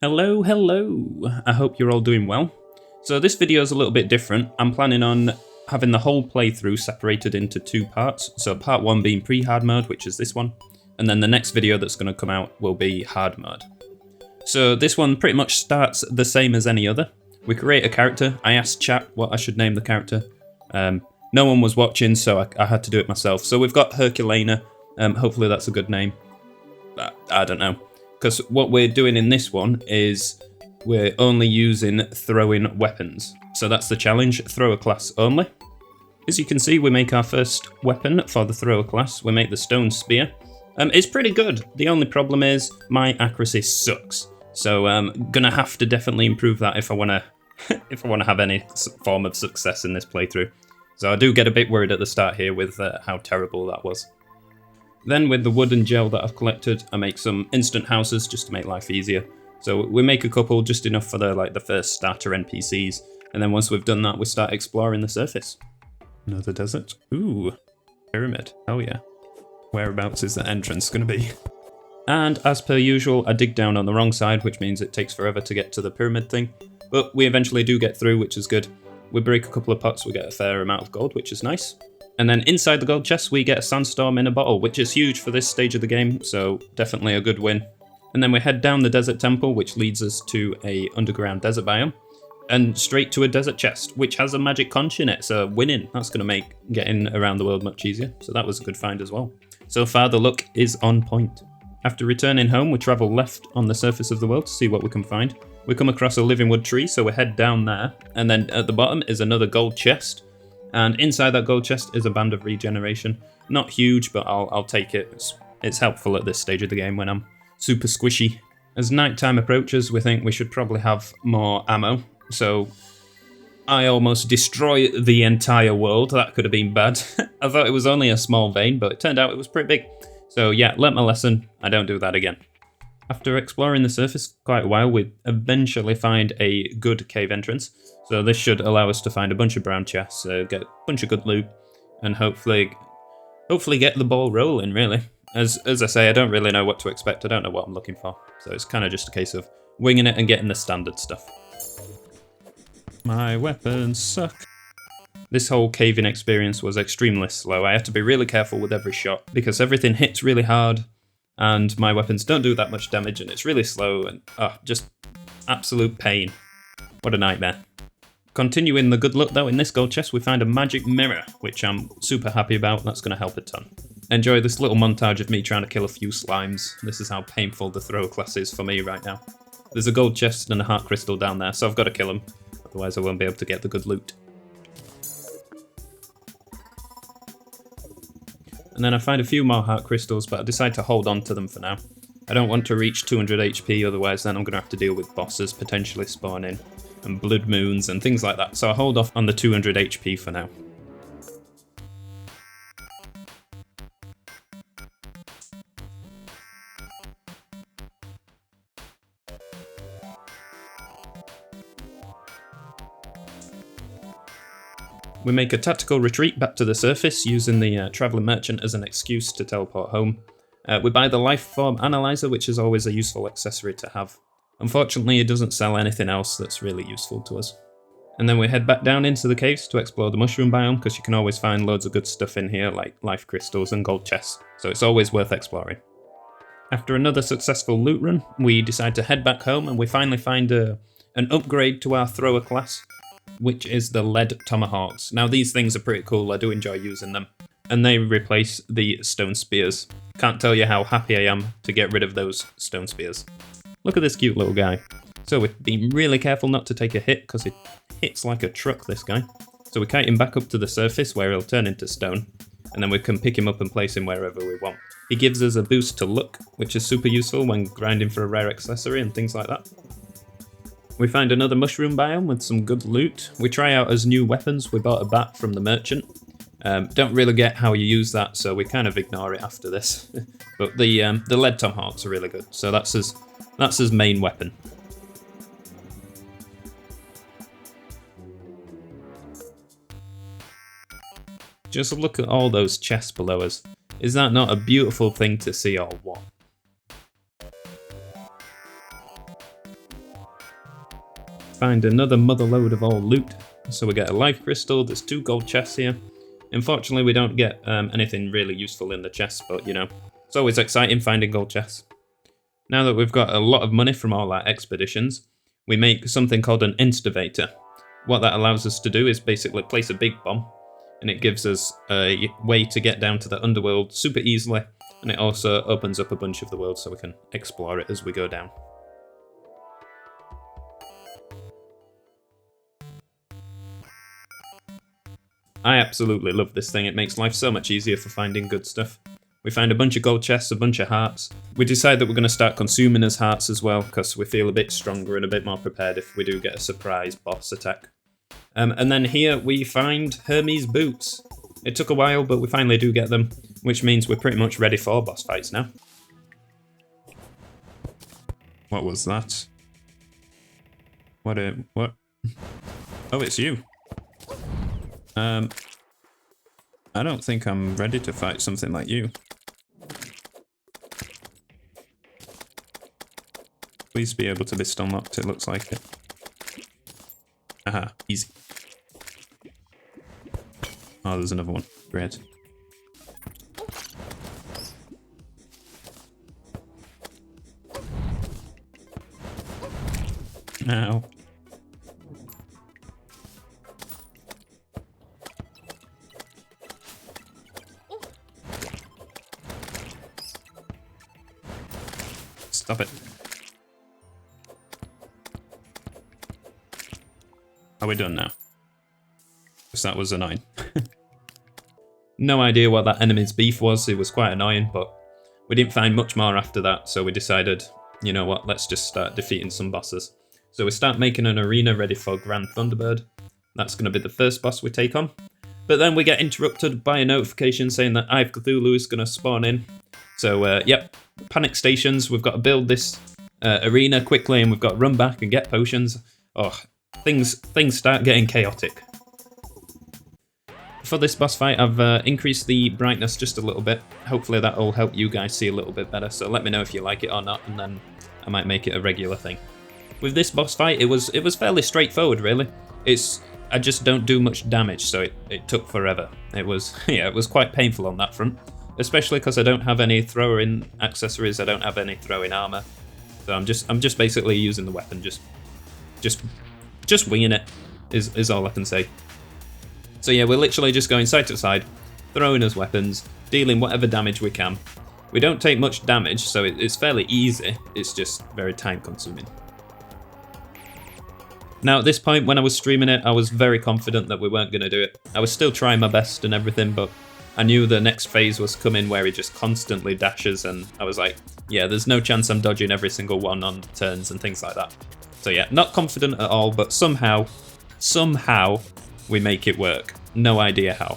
Hello, hello. I hope you're all doing well. So this video is a little bit different. I'm planning on having the whole playthrough separated into two parts. So part one being pre-hard mode, which is this one, and then the next video that's going to come out will be hard mode. So this one pretty much starts the same as any other. We create a character. I asked chat what I should name the character. No one was watching, so I had to do it myself. So we've got Herculana. Hopefully that's a good name. I don't know. Because what we're doing in this one is we're only using throwing weapons. So that's the challenge, thrower class only. As you can see, we make our first weapon for the thrower class. We make the stone spear. It's pretty good. The only problem is my accuracy sucks. So I'm gonna have to definitely improve that if I wanna have any form of success in this playthrough. So I do get a bit worried at the start here with how terrible that was. Then with the wood and gel that I've collected, I make some instant houses just to make life easier. So we make a couple, just enough for the first starter NPCs. And then once we've done that, we start exploring the surface. Another desert. Ooh, pyramid. Hell yeah. Whereabouts is the entrance gonna be? And as per usual, I dig down on the wrong side, which means it takes forever to get to the pyramid thing. But we eventually do get through, which is good. We break a couple of pots, we get a fair amount of gold, which is nice. And then inside the gold chest, we get a sandstorm in a bottle, which is huge for this stage of the game, so definitely a good win. And then we head down the desert temple, which leads us to a underground desert biome, and straight to a desert chest, which has a magic conch in it, so winning. That's going to make getting around the world much easier, so that was a good find as well. So far, the luck is on point. After returning home, we travel left on the surface of the world to see what we can find. We come across a living wood tree, so we head down there, and then at the bottom is another gold chest. And inside that gold chest is a band of regeneration. Not huge, but I'll take it. It's helpful at this stage of the game when I'm super squishy. As nighttime approaches, we think we should probably have more ammo. So I almost destroy the entire world. That could have been bad. I thought it was only a small vein, but it turned out it was pretty big. So yeah, learnt my lesson. I don't do that again. After exploring the surface quite a while, we eventually find a good cave entrance. So this should allow us to find a bunch of brown chests, get a bunch of good loot, and hopefully get the ball rolling, really. As I say, I don't really know what to expect. I don't know what I'm looking for. So it's kind of just a case of winging it and getting the standard stuff. My weapons suck. This whole caving experience was extremely slow. I had to be really careful with every shot because everything hits really hard and my weapons don't do that much damage and it's really slow and just absolute pain. What a nightmare. Continuing the good luck though, in this gold chest we find a magic mirror, which I'm super happy about. That's going to help a ton. Enjoy this little montage of me trying to kill a few slimes. This is how painful the throw class is for me right now. There's a gold chest and a heart crystal down there, so I've got to kill them. Otherwise I won't be able to get the good loot. And then I find a few more heart crystals, but I decide to hold on to them for now. I don't want to reach 200 HP, otherwise then I'm going to have to deal with bosses potentially spawning, and blood moons and things like that, so I'll hold off on the 200 HP for now. We make a tactical retreat back to the surface using the Traveller Merchant as an excuse to teleport home. We buy the Life Form Analyzer, which is always a useful accessory to have. Unfortunately, it doesn't sell anything else that's really useful to us. And then we head back down into the caves to explore the mushroom biome, because you can always find loads of good stuff in here, like life crystals and gold chests, so it's always worth exploring. After another successful loot run, we decide to head back home and we finally find an upgrade to our thrower class, which is the lead tomahawks. Now these things are pretty cool, I do enjoy using them. And they replace the stone spears. Can't tell you how happy I am to get rid of those stone spears. Look at this cute little guy. So we've been really careful not to take a hit, because it hits like a truck, this guy. So we kite him back up to the surface where he'll turn into stone, and then we can pick him up and place him wherever we want. He gives us a boost to luck, which is super useful when grinding for a rare accessory and things like that. We find another mushroom biome with some good loot. We try out as new weapons. We bought a bat from the merchant. Don't really get how you use that, so we kind of ignore it after this. But the lead tomahawks are really good, so that's his main weapon. Just look at all those chests below us. Is that not a beautiful thing to see, or what? find another mother load of all loot. So we get a life crystal, there's 2 gold chests here. Unfortunately, we don't get anything really useful in the chests, but you know, it's always exciting finding gold chests. Now that we've got a lot of money from all our expeditions, we make something called an instavator. What that allows us to do is basically place a big bomb, and it gives us a way to get down to the underworld super easily, and it also opens up a bunch of the world so we can explore it as we go down. I absolutely love this thing, it makes life so much easier for finding good stuff. We find a bunch of gold chests, a bunch of hearts. We decide that we're going to start consuming as hearts as well, because we feel a bit stronger and a bit more prepared if we do get a surprise boss attack. And then here we find Hermes boots. It took a while, but we finally do get them, which means we're pretty much ready for boss fights now. What was that? What? Oh, it's you. I don't think I'm ready to fight something like you. Please be able to be stun locked, it looks like it. Aha, easy. Oh, there's another one. Great. Ow. Stop it. Are we done now? Because that was annoying. No idea what that enemy's beef was, it was quite annoying, but we didn't find much more after that, so we decided, you know what, let's just start defeating some bosses. So we start making an arena ready for Grand Thunderbird. That's going to be the first boss we take on. But then we get interrupted by a notification saying that Eye of Cthulhu is going to spawn in. So, yep, panic stations, we've got to build this arena quickly and we've got to run back and get potions. Oh, things start getting chaotic. For this boss fight, I've increased the brightness just a little bit. Hopefully that'll help you guys see a little bit better, so let me know if you like it or not, and then I might make it a regular thing. With this boss fight, it was fairly straightforward, really. I just don't do much damage, so it took forever. It was, yeah, it was quite painful on that front, especially because I don't have any thrower-in accessories, I don't have any throw-in armor. So I'm just basically using the weapon, just winging it, is all I can say. So yeah, we're literally just going side to side, throwing us weapons, dealing whatever damage we can. We don't take much damage, so it's fairly easy, it's just very time consuming. Now at this point, when I was streaming it, I was very confident that we weren't going to do it. I was still trying my best and everything, but I knew the next phase was coming where he just constantly dashes, and I was like, yeah, there's no chance I'm dodging every single one on turns and things like that. So yeah, not confident at all, but somehow, we make it work. No idea how.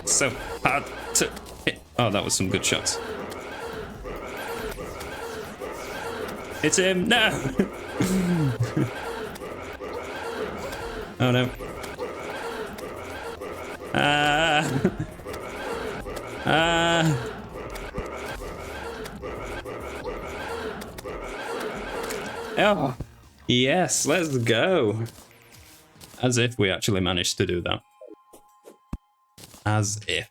So hard to hit. Oh, that was some good shots. It's him! No! Oh no. Oh, yes, let's go. As if we actually managed to do that. As if.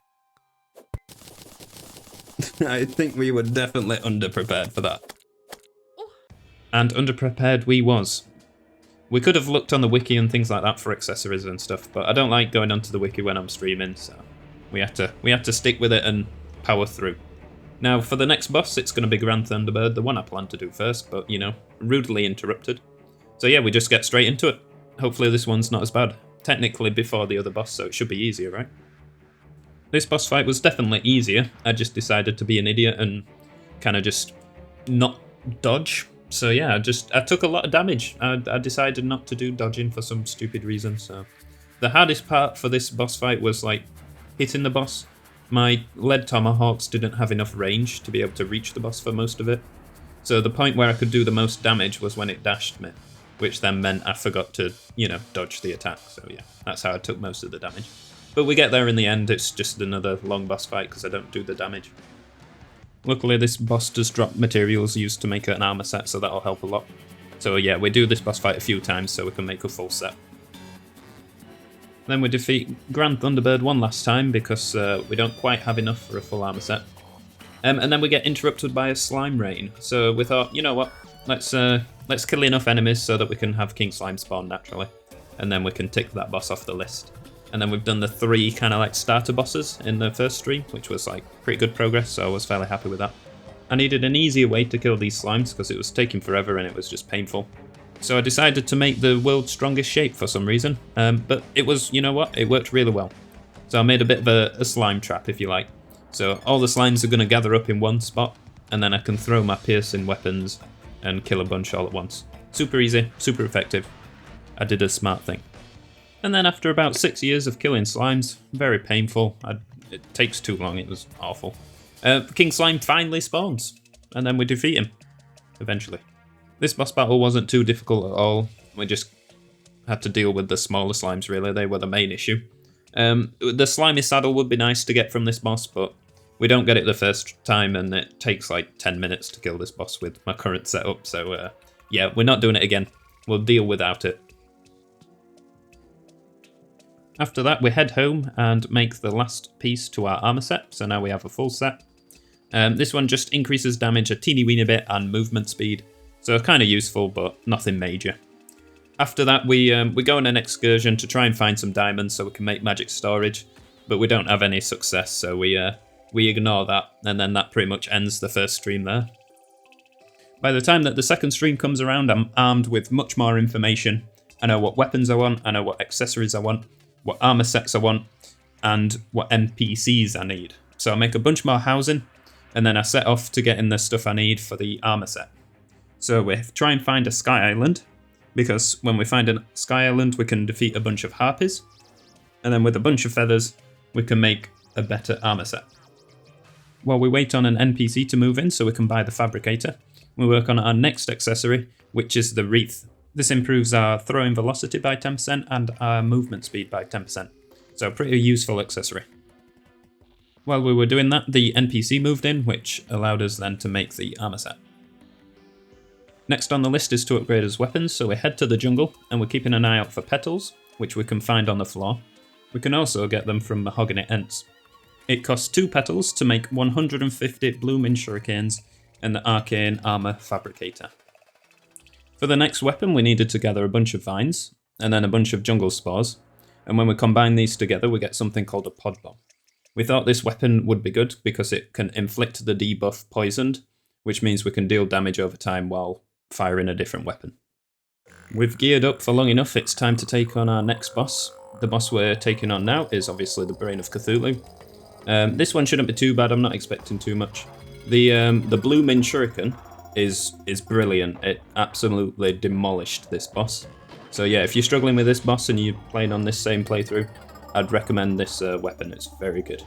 I think we were definitely underprepared for that. And underprepared we was. We could have looked on the wiki and things like that for accessories and stuff, but I don't like going onto the wiki when I'm streaming, so we had to stick with it and power through. Now for the next boss, it's going to be Grand Thunderbird, the one I planned to do first, but you know, rudely interrupted. So yeah, we just get straight into it. Hopefully this one's not as bad. Technically before the other boss, so it should be easier, right? This boss fight was definitely easier. I just decided to be an idiot and kind of just not dodge. So yeah, I took a lot of damage. I decided not to do dodging for some stupid reason, so. The hardest part for this boss fight was like hitting the boss. My lead tomahawks didn't have enough range to be able to reach the boss for most of it. So the point where I could do the most damage was when it dashed me, which then meant I forgot to, you know, dodge the attack. So yeah, that's how I took most of the damage. But we get there in the end, it's just another long boss fight because I don't do the damage. Luckily this boss does drop materials used to make an armor set, so that'll help a lot. So yeah, we do this boss fight a few times so we can make a full set. Then we defeat Grand Thunderbird one last time because we don't quite have enough for a full armor set. And then we get interrupted by a slime rain. So we thought, you know what, let's kill enough enemies so that we can have King Slime spawn naturally. And then we can tick that boss off the list. And then we've done the 3 kind of like starter bosses in the first stream, which was like pretty good progress, so I was fairly happy with that. I needed an easier way to kill these slimes because it was taking forever and it was just painful. So I decided to make the world's strongest shape for some reason, but it was, you know what, it worked really well. So I made a bit of a slime trap, if you like. So all the slimes are going to gather up in one spot, and then I can throw my piercing weapons and kill a bunch all at once. Super easy, super effective. I did a smart thing. And then after about 6 years of killing slimes, very painful, it takes too long, it was awful. King Slime finally spawns, and then we defeat him, eventually. This boss battle wasn't too difficult at all, we just had to deal with the smaller slimes really, they were the main issue. The slimy saddle would be nice to get from this boss, but we don't get it the first time and it takes like 10 minutes to kill this boss with my current setup, so yeah, we're not doing it again. We'll deal without it. After that, we head home and make the last piece to our armor set, so now we have a full set. This one just increases damage a teeny weeny bit and movement speed, so kind of useful, but nothing major. After that, we go on an excursion to try and find some diamonds so we can make magic storage, but we don't have any success, so we ignore that, and then that pretty much ends the first stream there. By the time that the second stream comes around, I'm armed with much more information. I know what weapons I want, I know what accessories I want, what armor sets I want, and what NPCs I need. So I make a bunch more housing, and then I set off to getting the stuff I need for the armor set. So we try and find a sky island, because when we find a sky island we can defeat a bunch of harpies, and then with a bunch of feathers we can make a better armor set. While we wait on an NPC to move in so we can buy the fabricator, we work on our next accessory, which is the wreath. This improves our throwing velocity by 10% and our movement speed by 10%, so a pretty useful accessory. While we were doing that, the NPC moved in, which allowed us then to make the armor set. Next on the list is to upgrade his weapons, so we head to the jungle and we're keeping an eye out for petals, which we can find on the floor. We can also get them from mahogany ents. It costs 2 petals to make 150 blooming shurikens and the arcane armor fabricator. For the next weapon we needed to gather a bunch of vines, and then a bunch of jungle spores, and when we combine these together we get something called a pod bomb. We thought this weapon would be good because it can inflict the debuff poisoned, which means we can deal damage over time while firing a different weapon. We've geared up for long enough, it's time to take on our next boss. The boss we're taking on now is obviously the Brain of Cthulhu. This one shouldn't be too bad, I'm not expecting too much. The blooming shuriken is brilliant. It absolutely demolished this boss. So yeah, if you're struggling with this boss and you're playing on this same playthrough, I'd recommend this weapon, it's very good.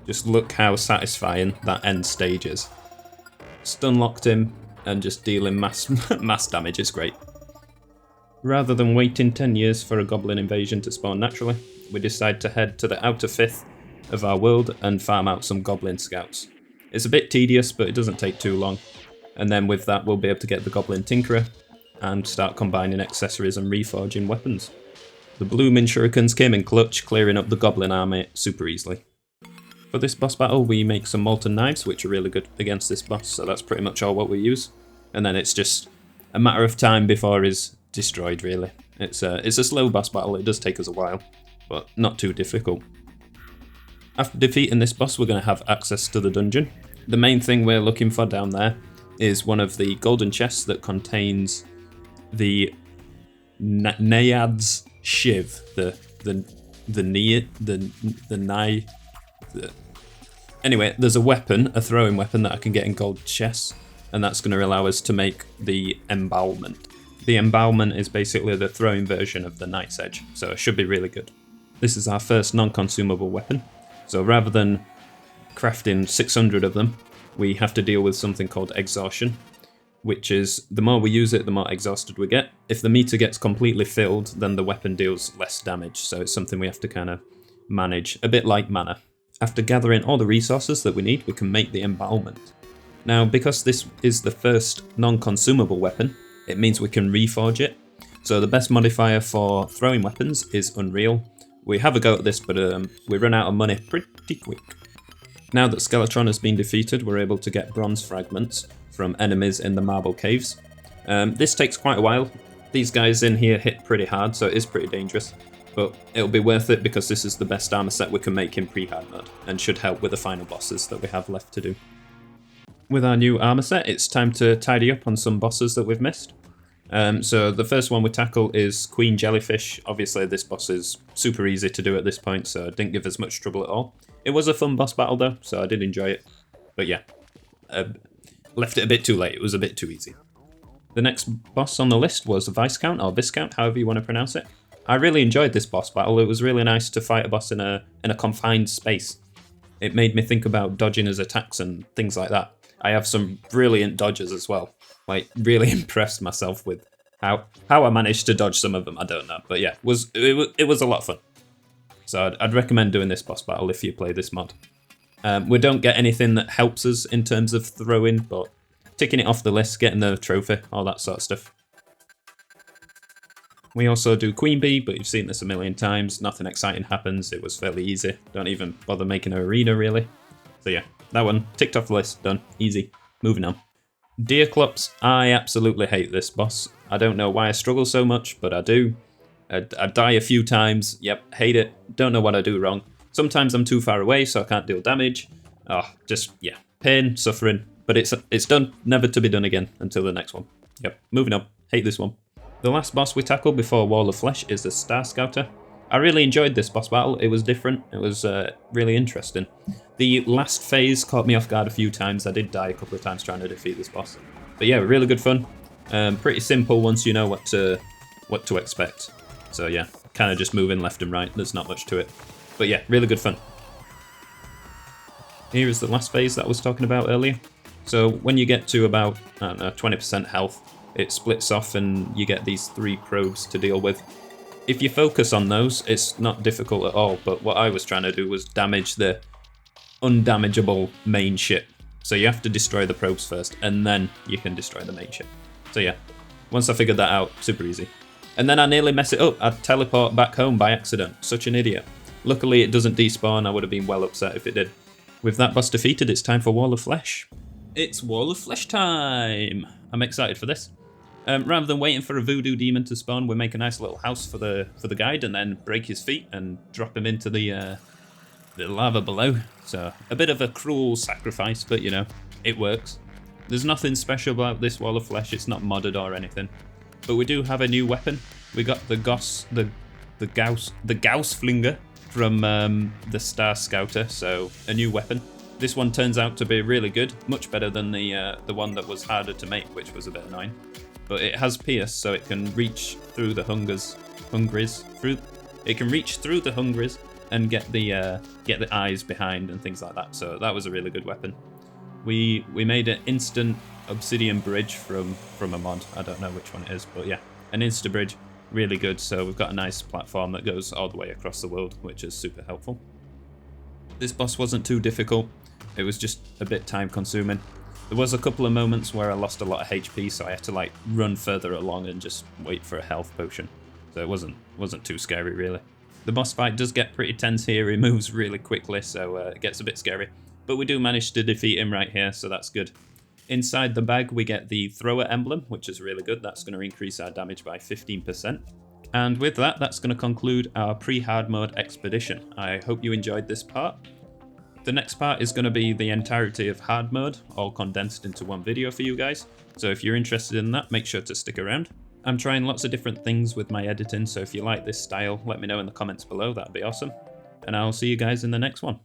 Just look how satisfying that end stage is. Stun locked him and just dealing mass damage is great. Rather than waiting 10 years for a goblin invasion to spawn naturally, we decide to head to the outer 5th of our world and farm out some goblin scouts. It's a bit tedious, but it doesn't take too long. And then with that we'll be able to get the goblin tinkerer and start combining accessories and reforging weapons. The blooming shurikens came in clutch, clearing up the Goblin Army super easily. For this boss battle we make some molten knives, which are really good against this boss, so that's pretty much all what we use. And then it's just a matter of time before he's destroyed really. It's a slow boss battle, it does take us a while, but not too difficult. After defeating this boss we're going to have access to the dungeon. The main thing we're looking for down there is one of the golden chests that contains the Naiad's Shiv, Anyway, there's a weapon, a throwing weapon that I can get in gold chests, and that's going to allow us to make the embowelment. The embowelment is basically the throwing version of the Knight's Edge, so it should be really good. This is our first non-consumable weapon, so rather than crafting 600 of them, we have to deal with something called exhaustion, which is the more we use it, the more exhausted we get. If the meter gets completely filled, then the weapon deals less damage, so it's something we have to kind of manage, a bit like mana. After gathering all the resources that we need, we can make the embowelment. Now, because this is the first non-consumable weapon, it means we can reforge it. So the best modifier for throwing weapons is Unreal. We have a go at this, but we run out of money pretty quick. Now that Skeletron has been defeated, we're able to get bronze fragments from enemies in the marble caves. This takes quite a while. These guys in here hit pretty hard, so it is pretty dangerous. But it'll be worth it because this is the best armor set we can make in pre-hard mode, and should help with the final bosses that we have left to do. With our new armor set, it's time to tidy up on some bosses that we've missed. So the first one we tackle is Queen Jellyfish. Obviously this boss is super easy to do at this point, so it didn't give us much trouble at all. It was a fun boss battle though, so I did enjoy it. But yeah, left it a bit too late, it was a bit too easy. The next boss on the list was Viscount, or Viscount, however you want to pronounce it. I really enjoyed this boss battle. It was really nice to fight a boss in a confined space. It made me think about dodging his attacks and things like that. I have some brilliant dodges as well. Like, really impressed myself with how I managed to dodge some of them. I don't know, but yeah, it was a lot of fun. So I'd recommend doing this boss battle if you play this mod. We don't get anything that helps us in terms of throwing, but ticking it off the list, getting the trophy, all that sort of stuff. We also do Queen Bee, but you've seen this a million times. Nothing exciting happens. It was fairly easy. Don't even bother making an arena, really. So yeah, that one ticked off the list. Done. Easy. Moving on. Deerclops. I absolutely hate this boss. I don't know why I struggle so much, but I do. I die a few times. Yep, hate it. Don't know what I do wrong. Sometimes I'm too far away, so I can't deal damage. Oh, just, yeah, pain, suffering. But it's done. Never to be done again until the next one. Yep, moving on. Hate this one. The last boss we tackle before Wall of Flesh is the Star Scouter. I really enjoyed this boss battle. It was different. It was really interesting. The last phase caught me off guard a few times. I did die a couple of times trying to defeat this boss. But yeah, really good fun. Pretty simple once you know what to expect. So yeah, kind of just moving left and right. There's not much to it. But yeah, really good fun. Here is the last phase that I was talking about earlier. So when you get to about, I don't know, 20% health, it splits off and you get these 3 probes to deal with. If you focus on those, it's not difficult at all, but what I was trying to do was damage the undamageable main ship. So you have to destroy the probes first, and then you can destroy the main ship. So yeah, once I figured that out, super easy. And then I nearly mess it up. I teleport back home by accident. Such an idiot. Luckily it doesn't despawn. I would have been well upset if it did. With that boss defeated, it's time for Wall of Flesh. It's Wall of Flesh time! I'm excited for this. Rather than waiting for a voodoo demon to spawn, we make a nice little house for the guide and then break his feet and drop him into the lava below. So a bit of a cruel sacrifice, but you know, it works. There's nothing special about this Wall of Flesh. It's not modded or anything, but we do have a new weapon. We got the Gauss Flinger from the Star Scouter, so a new weapon. This one turns out to be really good, much better than the one that was harder to make, which was a bit annoying. But it has pierce, so it can reach through the It can reach through the hungries and get the eyes behind and things like that. So that was a really good weapon. We made an instant obsidian bridge from a mod. I don't know which one it is, but yeah, an insta bridge, really good. So we've got a nice platform that goes all the way across the world, which is super helpful. This boss wasn't too difficult. It was just a bit time consuming. There was a couple of moments where I lost a lot of HP, so I had to like run further along and just wait for a health potion. So it wasn't too scary really. The boss fight does get pretty tense here. He moves really quickly, so it gets a bit scary. But we do manage to defeat him right here, so that's good. Inside the bag we get the thrower emblem, which is really good. That's going to increase our damage by 15%. And with that, that's going to conclude our pre-hard mode expedition. I hope you enjoyed this part. The next part is going to be the entirety of hard mode, all condensed into one video for you guys. So if you're interested in that, make sure to stick around. I'm trying lots of different things with my editing, so if you like this style, let me know in the comments below, that'd be awesome. And I'll see you guys in the next one.